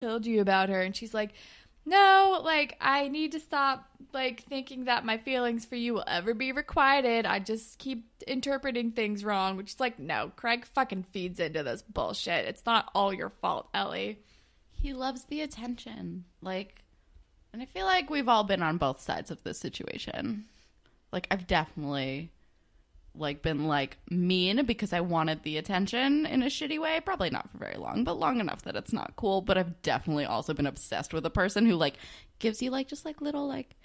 told you about her. And she's like, no, like, I need to stop, like, thinking that my feelings for you will ever be requited. I just keep interpreting things wrong, which is like, no, Craig fucking feeds into this bullshit. It's not all your fault, Ellie. He loves the attention. Like, and I feel like we've all been on both sides of this situation. Like, I've definitely, like, been, like, mean because I wanted the attention in a shitty way. Probably not for very long, but long enough that it's not cool. But I've definitely also been obsessed with a person who, like, gives you, like, just, like, little, like,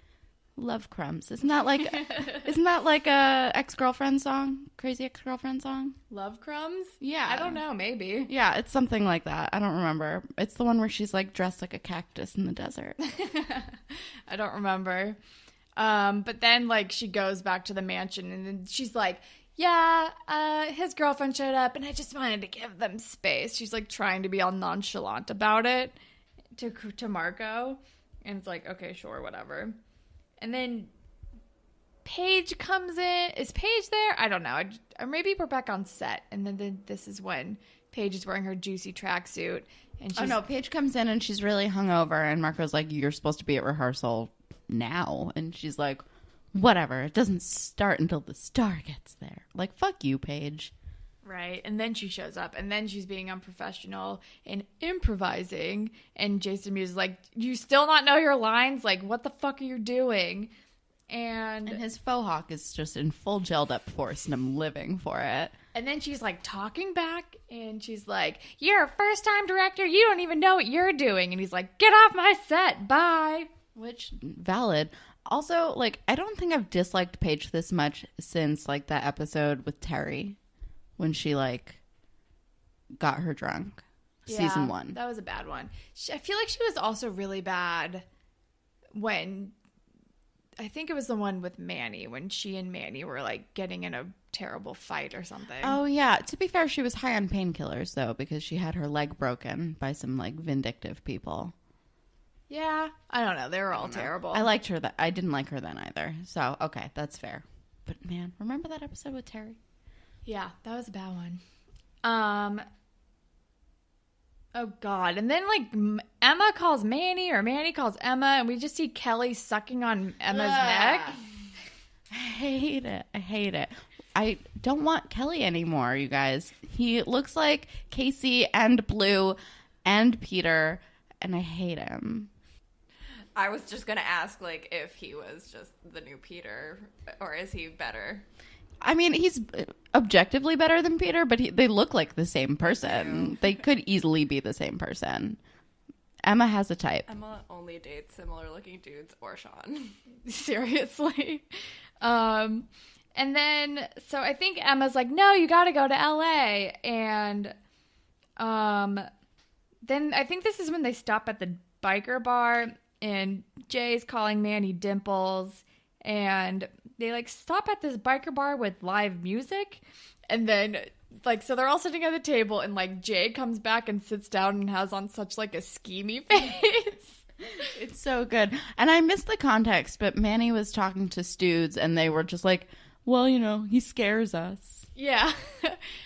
love crumbs. Isn't that like a ex-girlfriend song? Crazy ex-girlfriend song? Love crumbs? Yeah. I don't know, maybe. Yeah, it's something like that. I don't remember. It's the one where she's, like, dressed like a cactus in the desert. I don't remember. But then, like, she goes back to the mansion, and then she's like, yeah, his girlfriend showed up, and I just wanted to give them space. She's, like, trying to be all nonchalant about it to Marco. And it's like, okay, sure, whatever. And then Paige comes in. Is Paige there? I don't know. Or maybe we're back on set. And then this is when Paige is wearing her juicy tracksuit. And she's, oh, no, Paige comes in, and she's really hungover, and Marco's like, you're supposed to be at rehearsal now. And she's like, whatever, it doesn't start until the star gets there. Like, fuck you, Paige. Right. And then she shows up, and then she's being unprofessional and improvising, and Jason Mewes is like, you still not know your lines? Like, what the fuck are you doing? And his faux hawk is just in full gelled up force, and I'm living for it. And then she's like talking back, and she's like, you're a first time director, you don't even know what you're doing. And he's like, get off my set, bye. Which, valid. Also, like, I don't think I've disliked Paige this much since, like, that episode with Terry when she, like, got her drunk. Yeah, Season 1. That was a bad one. I feel like she was also really bad when, I think it was the one with Manny, when she and Manny were, like, getting in a terrible fight or something. Oh, yeah. To be fair, she was high on painkillers, though, because she had her leg broken by some, like, vindictive people. Yeah, I don't know. They were all terrible. I liked her. I didn't like her then either. So, okay, that's fair. But, man, remember that episode with Terry? Yeah, that was a bad one. Oh, God. And then, like, Emma calls Manny, or Manny calls Emma, and we just see Kelly sucking on Emma's neck. I hate it. I hate it. I don't want Kelly anymore, you guys. He looks like Casey and Blue and Peter, and I hate him. I was just going to ask, like, if he was just the new Peter, or is he better? I mean, he's objectively better than Peter, but they look like the same person. They could easily be the same person. Emma has a type. Emma only dates similar-looking dudes or Sean. Seriously. And then, so I think Emma's like, no, you got to go to LA. And then I think this is when they stop at the biker bar, and Jay's calling Manny Dimples, and they, like, stop at this biker bar with live music, and then, like, so they're all sitting at the table, and, like, Jay comes back and sits down and has on such, like, a schemy face. It's so good. And I missed the context, but Manny was talking to Stüdz, and they were just like, well, you know, he scares us. Yeah.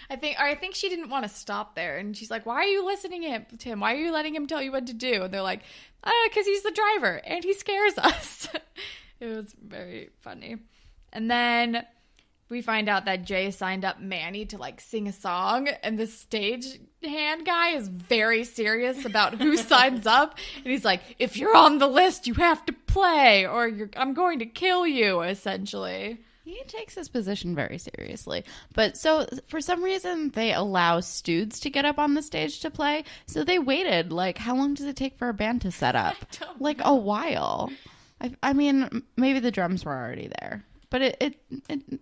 I think she didn't want to stop there, and she's like, why are you listening to him? Why are you letting him tell you what to do? And they're like, because he's the driver, and he scares us. It was very funny. And then we find out that Jay signed up Manny to, like, sing a song, and the stage hand guy is very serious about who signs up, and he's like, if you're on the list, you have to play, or I'm going to kill you, essentially. He takes his position very seriously. But so for some reason, they allow Stüdz to get up on the stage to play. So they waited. Like, how long does it take for a band to set up? Like, a while. I mean, maybe the drums were already there. But it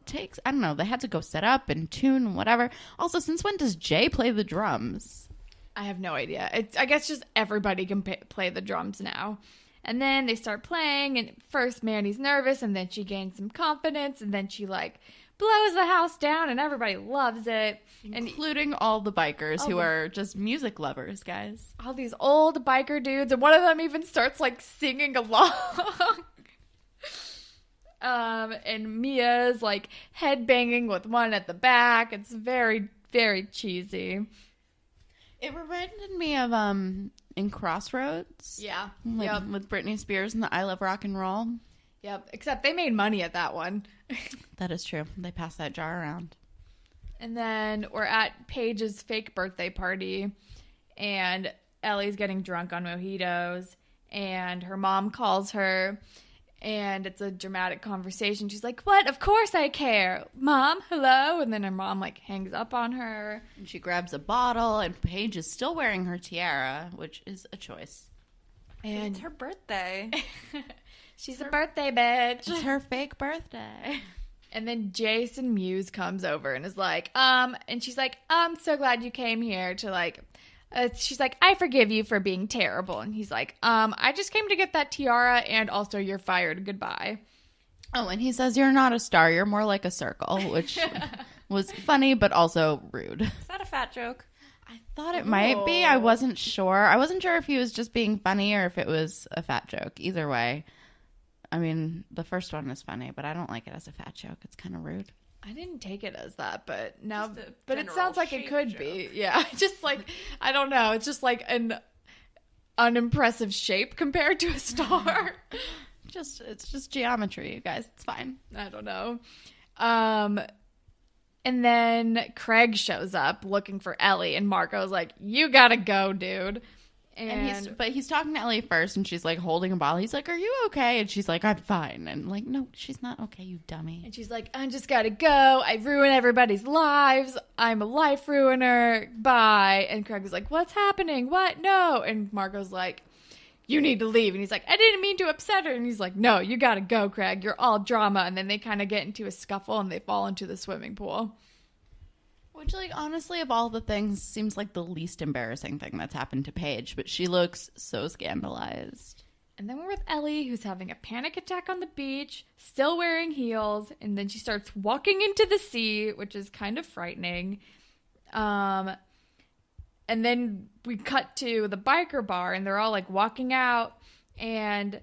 takes, I don't know, they had to go set up and tune and whatever. Also, since when does Jay play the drums? I have no idea. I guess just everybody can play the drums now. And then they start playing, and first Manny's nervous, and then she gains some confidence, and then she, like, blows the house down, and everybody loves it. Including all the bikers who are just music lovers, guys. All these old biker dudes, and one of them even starts, like, singing along. And Mia's, like, headbanging with one at the back. It's very, very cheesy. It reminded me of in Crossroads. Yeah. With Britney Spears and the I Love Rock and Roll. Yep. Except they made money at that one. That is true. They passed that jar around. And then we're at Paige's fake birthday party, and Ellie's getting drunk on mojitos, and her mom calls her, and it's a dramatic conversation. She's like, "What? Of course I care. Mom, hello?" And then her mom, like, hangs up on her. And she grabs a bottle, and Paige is still wearing her tiara, which is a choice. And it's her birthday. She's a birthday bitch. It's her fake birthday. And then Jason Mewes comes over and is like, and she's like, "I'm so glad you came here to, like," she's like, "I forgive you for being terrible." And he's like, "I just came to get that tiara, and also you're fired. Goodbye." Oh, and he says, "You're not a star. You're more like a circle," which was funny, but also rude. Is that a fat joke? I thought it might be. I wasn't sure. I wasn't sure if he was just being funny or if it was a fat joke. Either way. I mean, the first one is funny, but I don't like it as a fat joke. It's kind of rude. I didn't take it as that, but now, Just a but it general sounds like it shape could joke. be. Yeah, just like, I don't know. It's just like an unimpressive shape compared to a star. It's just geometry, you guys. It's fine. I don't know. And then Craig shows up looking for Ellie, and Marco's like, "You gotta go, dude." And he's talking to Ellie first, and she's like holding a bottle. He's like, "Are you okay?" And she's like, "I'm fine." And like, "No, she's not okay, you dummy." And she's like, "I just gotta go. I ruin everybody's lives. I'm a life ruiner. Bye." And Craig is like, "What's happening? What? No." And Marco's like, "You need to leave." And he's like, "I didn't mean to upset her." And he's like, "No, you gotta go, Craig. You're all drama." And then they kind of get into a scuffle, and they fall into the swimming pool. Which, like, honestly, of all the things, seems like the least embarrassing thing that's happened to Paige. But she looks so scandalized. And then we're with Ellie, who's having a panic attack on the beach, still wearing heels, and then she starts walking into the sea, which is kind of frightening. And then we cut to the biker bar, and they're all, like, walking out, and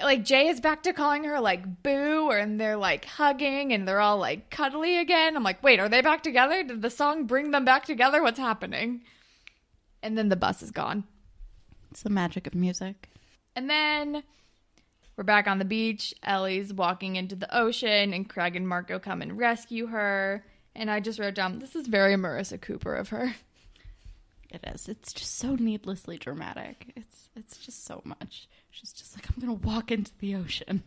like Jay is back to calling her like boo, and they're like hugging, and they're all like cuddly again. I'm like, wait, are they back together? Did the song bring them back together? What's happening? And then the bus is gone. It's the magic of music. And then we're back on the beach. Ellie's walking into the ocean, and Craig and Marco come and rescue her. And I just wrote down, this is very Marissa Cooper of her. It is. It's just so needlessly dramatic. It's just so much. She's just like, "I'm going to walk into the ocean."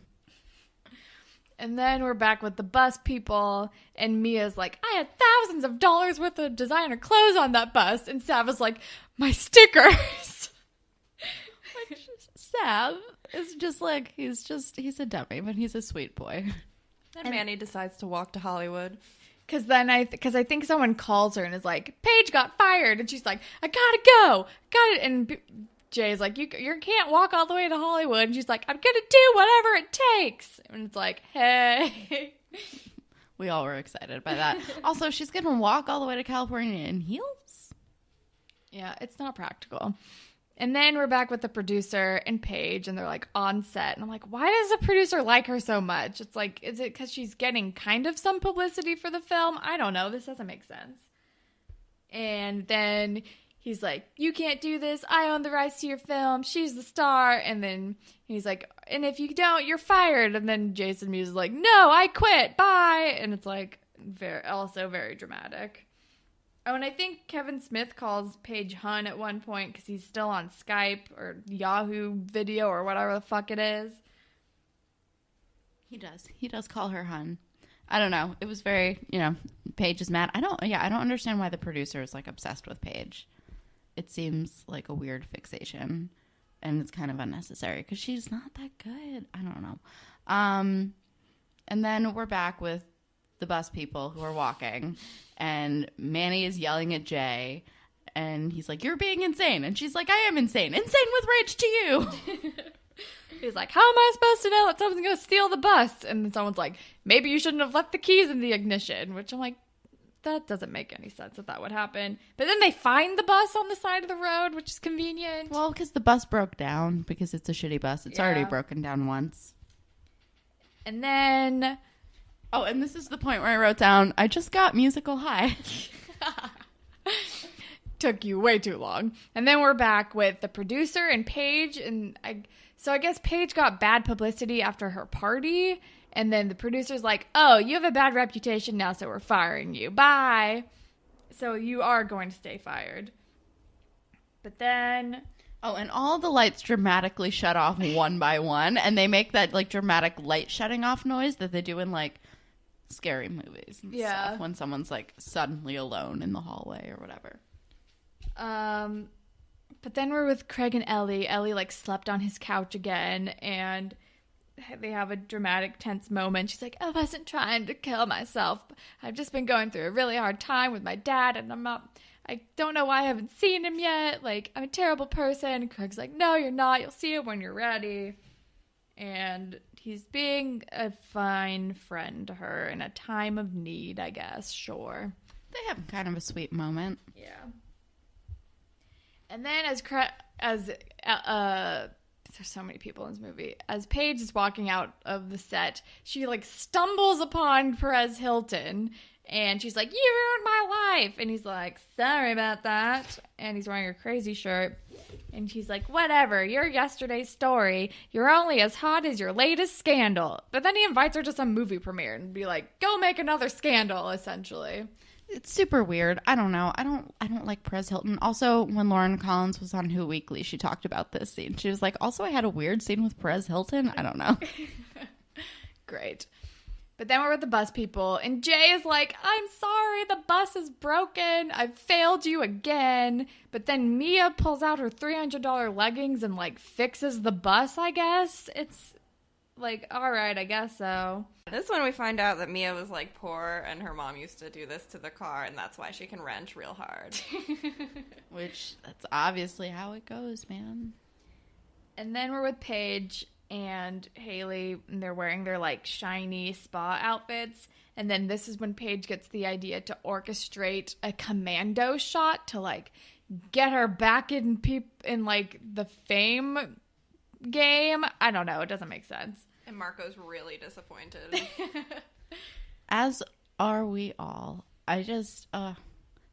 And then we're back with the bus people, and Mia's like, "I had thousands of dollars worth of designer clothes on that bus." And Sav is like, "My stickers." Sav is just like, he's a dummy, but he's a sweet boy. Then Manny decides to walk to Hollywood. Because I think someone calls her and is like, "Paige got fired." And she's like, "I gotta go. Got it." And Jay's like, you can't walk all the way to Hollywood. And she's like, "I'm gonna do whatever it takes." And it's like, hey. We all were excited by that. Also, she's going to walk all the way to California in heels? Yeah, it's not practical. And then we're back with the producer and Paige, and they're like on set. And I'm like, why does the producer like her so much? It's like, is it because she's getting kind of some publicity for the film? I don't know. This doesn't make sense. And then he's like, "You can't do this. I own the rights to your film. She's the star." And then he's like, "And if you don't, you're fired." And then Jason Mewes is like, "No, I quit. Bye." And it's like also very dramatic. Oh, and I think Kevin Smith calls Paige Hun at one point because he's still on Skype or Yahoo Video or whatever the fuck it is. He does. He does call her Hun. I don't know. It was very, Paige is mad. I don't understand why the producer is like obsessed with Paige. It seems like a weird fixation, and it's kind of unnecessary because she's not that good. I don't know. And then we're back with the bus people who are walking, and Manny is yelling at Jay, and he's like, "You're being insane." And she's like, "I am insane. Insane with rage to you." He's like, "How am I supposed to know that someone's going to steal the bus?" And then someone's like, "Maybe you shouldn't have left the keys in the ignition," which I'm like, that doesn't make any sense that would happen. But then they find the bus on the side of the road, which is convenient. Well, because the bus broke down because it's a shitty bus. It's already broken down once. And then... Oh, and this is the point where I wrote down, I just got Mewesical High. took you way too long. And then we're back with the producer and Paige. And I guess Paige got bad publicity after her party. And then the producer's like, oh, you have a bad reputation now, so we're firing you. Bye. So you are going to stay fired. But then... Oh, and all the lights dramatically shut off one by one, and they make that, like, dramatic light shutting off noise that they do in, like, scary movies and stuff when someone's, like, suddenly alone in the hallway or whatever. But then we're with Craig and Ellie. Ellie, like, slept on his couch again, and they have a dramatic, tense moment. She's like, I wasn't trying to kill myself. I've just been going through a really hard time with my dad, and I don't know why I haven't seen him yet. Like, I'm a terrible person. And Craig's like, no, you're not. You'll see him when you're ready. And he's being a fine friend to her in a time of need, I guess. Sure. They have kind of a sweet moment. Yeah. And then there's so many people in this movie. As Paige is walking out of the set, she, like, stumbles upon Perez Hilton. And she's like, you ruined my life. And he's like, sorry about that. And he's wearing a crazy shirt. And she's like, whatever, you're yesterday's story. You're only as hot as your latest scandal. But then he invites her to some movie premiere and be like, go make another scandal, essentially. It's super weird. I don't know. I don't like Perez Hilton. Also, when Lauren Collins was on Who Weekly, she talked about this scene. She was like, also, I had a weird scene with Perez Hilton. I don't know. Great. But then we're with the bus people, and Jay is like, I'm sorry, the bus is broken. I've failed you again. But then Mia pulls out her $300 leggings and, like, fixes the bus, I guess. It's like, all right, I guess so. This is when we find out that Mia was, like, poor, and her mom used to do this to the car, and that's why she can wrench real hard. Which, that's obviously how it goes, man. And then we're with Paige and Haley, and they're wearing their, like, shiny spa outfits. And then this is when Paige gets the idea to orchestrate a commando shot to, like, get her back in like, the fame game. I don't know. It doesn't make sense. And Marco's really disappointed. As are we all. I just,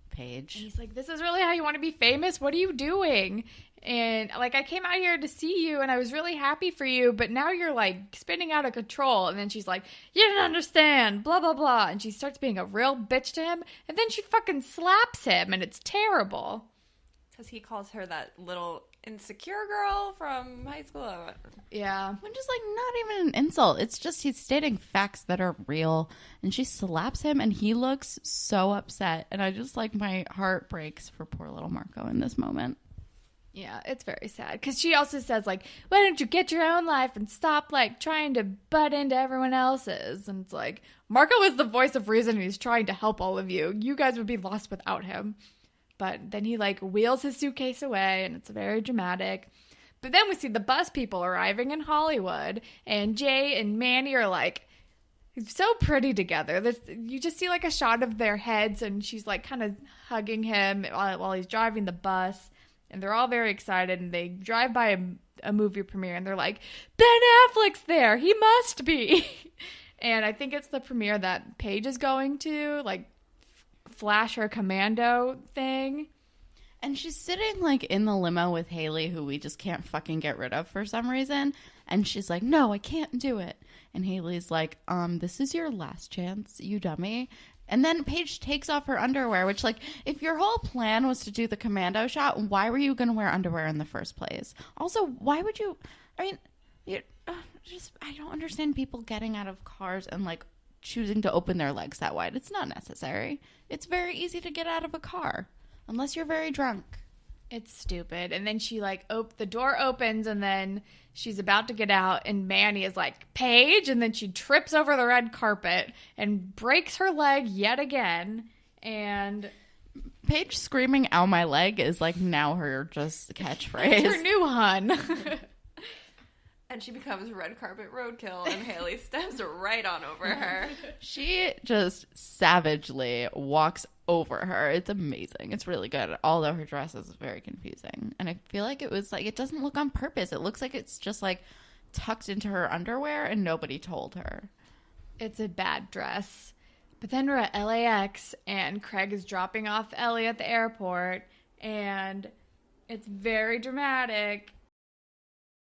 Paige. And he's like, this is really how you want to be famous? What are you doing? And, like, I came out here to see you, and I was really happy for you, but now you're, like, spinning out of control. And then she's like, you didn't understand, blah, blah, blah. And she starts being a real bitch to him, and then she fucking slaps him, and it's terrible. Because he calls her that little insecure girl from high school. Yeah. Which is, like, not even an insult. It's just he's stating facts that are real, and she slaps him, and he looks so upset. And I just, like, my heart breaks for poor little Marco in this moment. Yeah, it's very sad. Because she also says, like, why don't you get your own life and stop, like, trying to butt into everyone else's? And it's like, Marco is the voice of reason, and he's trying to help all of you. You guys would be lost without him. But then he, like, wheels his suitcase away, and it's very dramatic. But then we see the bus people arriving in Hollywood, and Jay and Manny are, like, so pretty together. You just see, like, a shot of their heads, and she's, like, kind of hugging him while he's driving the bus. And they're all very excited, and they drive by a movie premiere, and they're like, Ben Affleck's there! He must be! And I think it's the premiere that Paige is going to, like, flash her commando thing. And she's sitting, like, in the limo with Haley, who we just can't fucking get rid of for some reason. And she's like, no, I can't do it. And Haley's like, this is your last chance, you dummy. And then Paige takes off her underwear, which, like, if your whole plan was to do the commando shot, why were you going to wear underwear in the first place? Also, why would you, I mean, I don't understand people getting out of cars and, like, choosing to open their legs that wide. It's not necessary. It's very easy to get out of a car, unless you're very drunk. It's stupid. And then she, like, the door opens, and then she's about to get out, and Manny is like, Paige, and then she trips over the red carpet and breaks her leg yet again. And Paige screaming, ow, my leg, is, like, now her just catchphrase. It's her new hun. And she becomes red carpet roadkill, and Haley steps right on over her. She just savagely walks over her. It's amazing. It's really good. Although her dress is very confusing. And I feel like it was like, it doesn't look on purpose. It looks like it's just like tucked into her underwear and nobody told her. It's a bad dress. But then we're at LAX, and Craig is dropping off Ellie at the airport, and it's very dramatic.